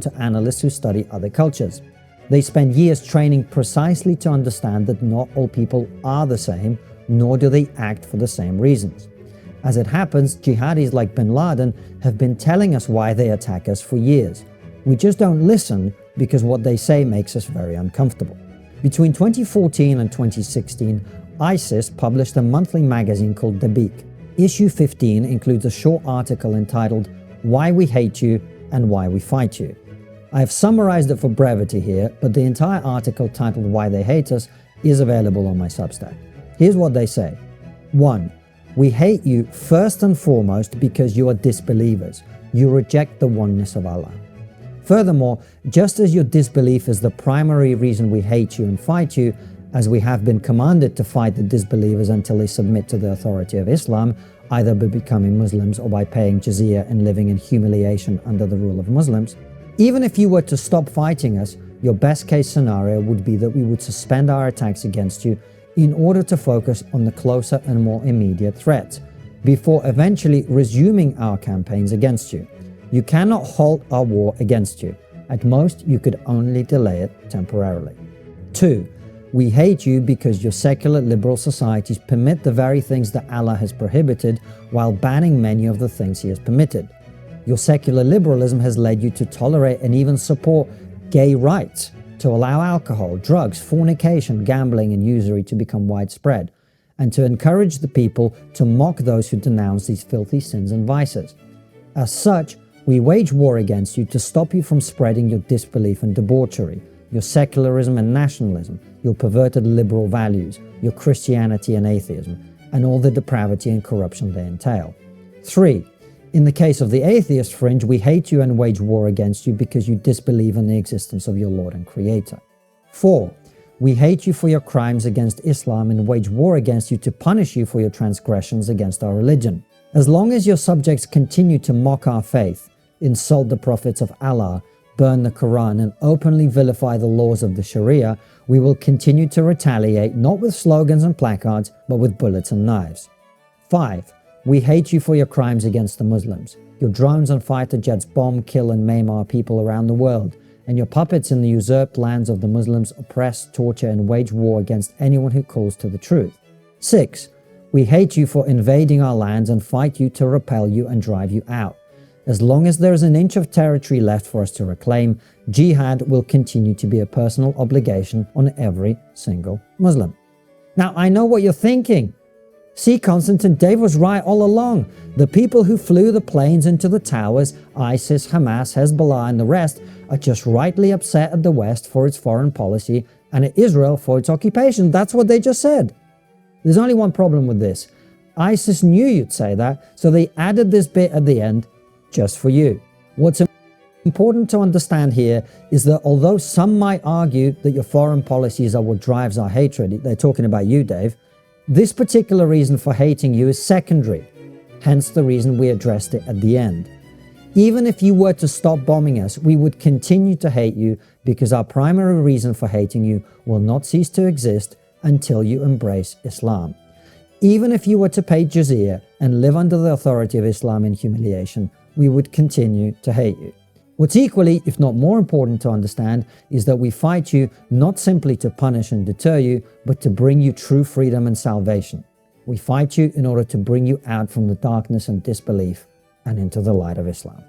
to analysts who study other cultures. They spend years training precisely to understand that not all people are the same, nor do they act for the same reasons. As it happens, jihadis like bin Laden have been telling us why they attack us for years. We just don't listen because what they say makes us very uncomfortable. Between 2014 and 2016, ISIS published a monthly magazine called Dabiq. Issue 15 includes a short article entitled "Why We Hate You and Why We Fight You." I have summarized it for brevity here, but the entire article titled "Why They Hate Us" is available on my Substack. Here's what they say. 1. We hate you first and foremost because you are disbelievers. You reject the oneness of Allah. Furthermore, just as your disbelief is the primary reason we hate you and fight you, as we have been commanded to fight the disbelievers until they submit to the authority of Islam, either by becoming Muslims or by paying jizya and living in humiliation under the rule of Muslims, even if you were to stop fighting us, your best case scenario would be that we would suspend our attacks against you in order to focus on the closer and more immediate threats, before eventually resuming our campaigns against you. You cannot halt our war against you. At most, you could only delay it temporarily. 2. We hate you because your secular liberal societies permit the very things that Allah has prohibited while banning many of the things He has permitted. Your secular liberalism has led you to tolerate and even support gay rights, to allow alcohol, drugs, fornication, gambling, and usury to become widespread, and to encourage the people to mock those who denounce these filthy sins and vices. As such, we wage war against you to stop you from spreading your disbelief and debauchery, your secularism and nationalism, your perverted liberal values, your Christianity and atheism, and all the depravity and corruption they entail. 3. In the case of the atheist fringe, we hate you and wage war against you because you disbelieve in the existence of your Lord and Creator. 4. We hate you for your crimes against Islam and wage war against you to punish you for your transgressions against our religion. As long as your subjects continue to mock our faith, insult the prophets of Allah, burn the Qur'an, and openly vilify the laws of the Sharia, we will continue to retaliate not with slogans and placards, but with bullets and knives. 5. We hate you for your crimes against the Muslims. Your drones and fighter jets bomb, kill, and maim our people around the world, and your puppets in the usurped lands of the Muslims oppress, torture, and wage war against anyone who calls to the truth. 6. We hate you for invading our lands and fight you to repel you and drive you out. As long as there is an inch of territory left for us to reclaim, jihad will continue to be a personal obligation on every single Muslim. Now, I know what you're thinking. See, Constantine, Dave was right all along. The people who flew the planes into the towers, ISIS, Hamas, Hezbollah, and the rest, are just rightly upset at the West for its foreign policy and at Israel for its occupation. That's what they just said. There's only one problem with this. ISIS knew you'd say that, so they added this bit at the end just for you. What's important to understand here is that although some might argue that your foreign policies are what drives our hatred, they're talking about you, Dave, this particular reason for hating you is secondary, hence the reason we addressed it at the end. Even if you were to stop bombing us, we would continue to hate you because our primary reason for hating you will not cease to exist until you embrace Islam. Even if you were to pay jizya and live under the authority of Islam in humiliation, we would continue to hate you. What's equally, if not more important to understand, is that we fight you not simply to punish and deter you, but to bring you true freedom and salvation. We fight you in order to bring you out from the darkness and disbelief and into the light of Islam.